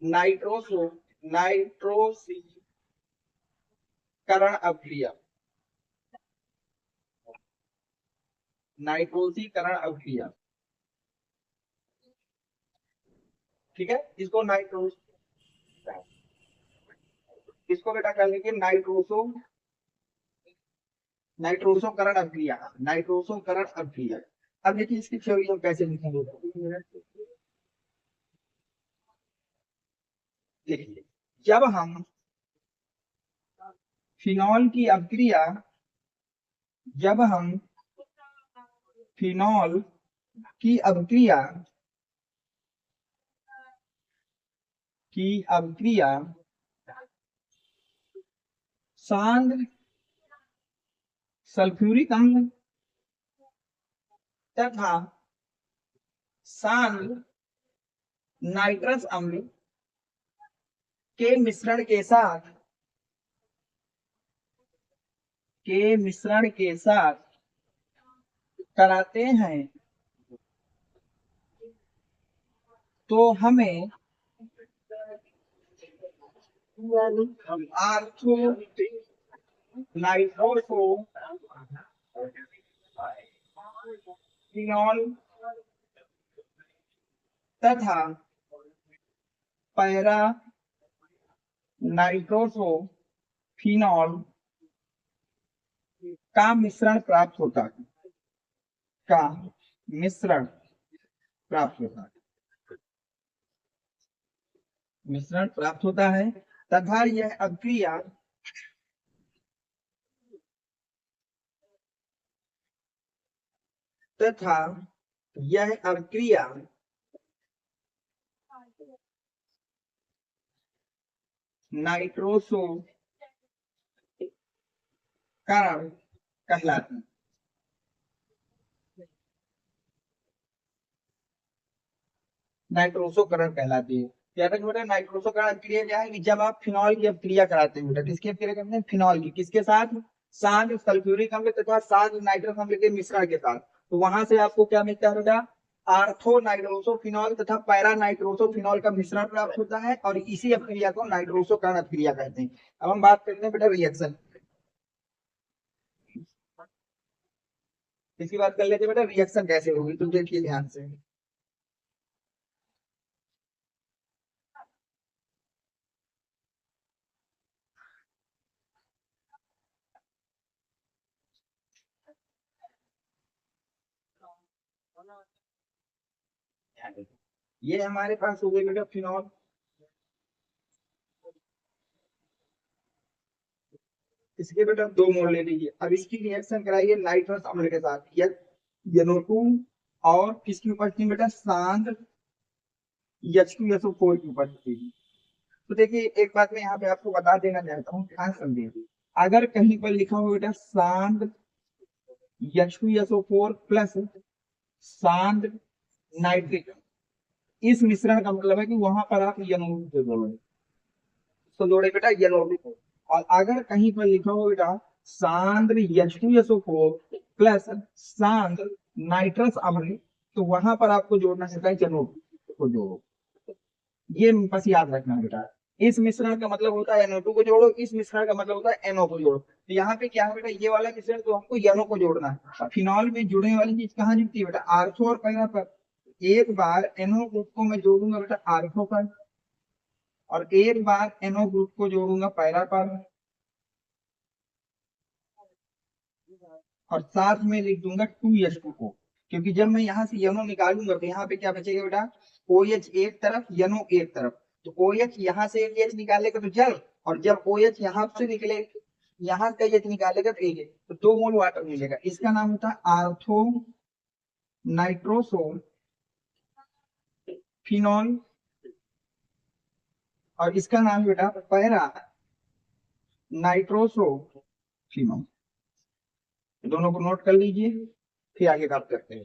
नाइट्रोसीकरण अभिक्रिया, नाइट्रोसीकरण अभिक्रिया, ठीक है। इसको इसको बेटा कर लेंगे नाइट्रोसोकरण अभिक्रिया, नाइट्रोसोकरण अभिक्रिया। अब देखिए इसकी थ्योरी हम कैसे लिखेंगे। देखिए जब हम फिनॉल की अभिक्रिया, जब हम फिनॉल की अभिक्रिया सांद्र सल्फ्यूरिक अम्ल तथा सांद्र नाइट्रस अम्ल के मिश्रण के साथ कराते हैं तो हमें आर्थो नाइट्रोसो फिनॉल तथा पैरा नाइट्रोसो फिनॉल का मिश्रण प्राप्त होता है, का मिश्रण प्राप्त होता है, मिश्रण प्राप्त होता है तथा यह अभिक्रिया नाइट्रोसोकरण कहलाती है। नाइट्रोसोकरण कहलाती है। याद रखिए बेटा नाइट्रोसोकरण अभिक्रिया क्या है कि जब आप फिनॉल की अभिक्रिया कराते हैं बेटा, किसकी अभिक्रिया करते हैं, फिनॉल की, किसके साथ, सांद्र सल्फ्यूरिक अम्ल तथा सांद्र नाइट्रस अम्ल के मिश्रण के साथ। तो वहां से आपको क्या मिलता है बेटा, आर्थो नाइट्रोसोफिनॉल तथा पैरा नाइट्रोसोफिनॉल का मिश्रण प्राप्त होता है और इसी अभिक्रिया को नाइट्रोसोकरण अभिक्रिया कहते हैं। अब हम बात करते हैं बेटा रिएक्शन, इसकी बात कर लेते हैं बेटा रिएक्शन कैसे होगी, तो देखिए ध्यान से। ये हमारे पास हो गए बेटा फिनॉल, इसके बेटा दो मोल ले लीजिए। अब इसकी रिएक्शन कराइए नाइट्रस अम्ल के साथ, NO2 और किसकी उपस्थिति बेटा, सांद्र H2SO4 की उपस्थिति। तो देखिए एक बात मैं यहाँ पे आपको बता देना चाहता हूँ, ध्यान समझिए। अगर कहीं पर लिखा हो बेटा सांद्र H2SO4 प्लस सांद्र नाइट्रिक, इस मिश्रण का मतलब है कि वहां पर आप NO2 से जोड़ोगे, तो जोड़े बेटा NO2 को। और अगर कहीं पर लिखा हो बेटा सांद्र H2SO4 प्लस सांद्र नाइट्रस अम्ल, तो वहां पर आपको जोड़ना होता है NO2 को जोड़ो। ये बस याद रखना बेटा, इस मिश्रण का मतलब होता है NO2 को जोड़ो, इस मिश्रण का मतलब होता है NO को जोड़ो। तो यहाँ पे क्या है बेटा, ये वाला मिश्रण तो हमको NO को जोड़ना है। फिनॉल में जुड़ने वाली चीज कहाँ जुड़ती है बेटा, आर्थो और पैरा पर। एक बार NO ग्रुप को मैं जोड़ूंगा बेटा आर्थो पर और एक बार NO ग्रुप को जोड़ूंगा पैरा पर, और साथ में लिख दूंगा 2H2 को। क्योंकि जब मैं यहाँ से NO निकालूंगा तो यहाँ पे क्या बचेगा बेटा, OH एक तरफ NO एक तरफ। तो OH यहाँ से एक H निकालेगा तो जल, और जब OH यहाँ से निकले, यहाँ का H निकालेगा तो एक, तो 2 मोल वाटर मिलेगा। इसका नाम होता है आर्थो नाइट्रोसो फिनॉल और इसका नाम बेटा पैरा नाइट्रोसो फिनॉल। दोनों को नोट कर लीजिए, फिर आगे बात करते हैं।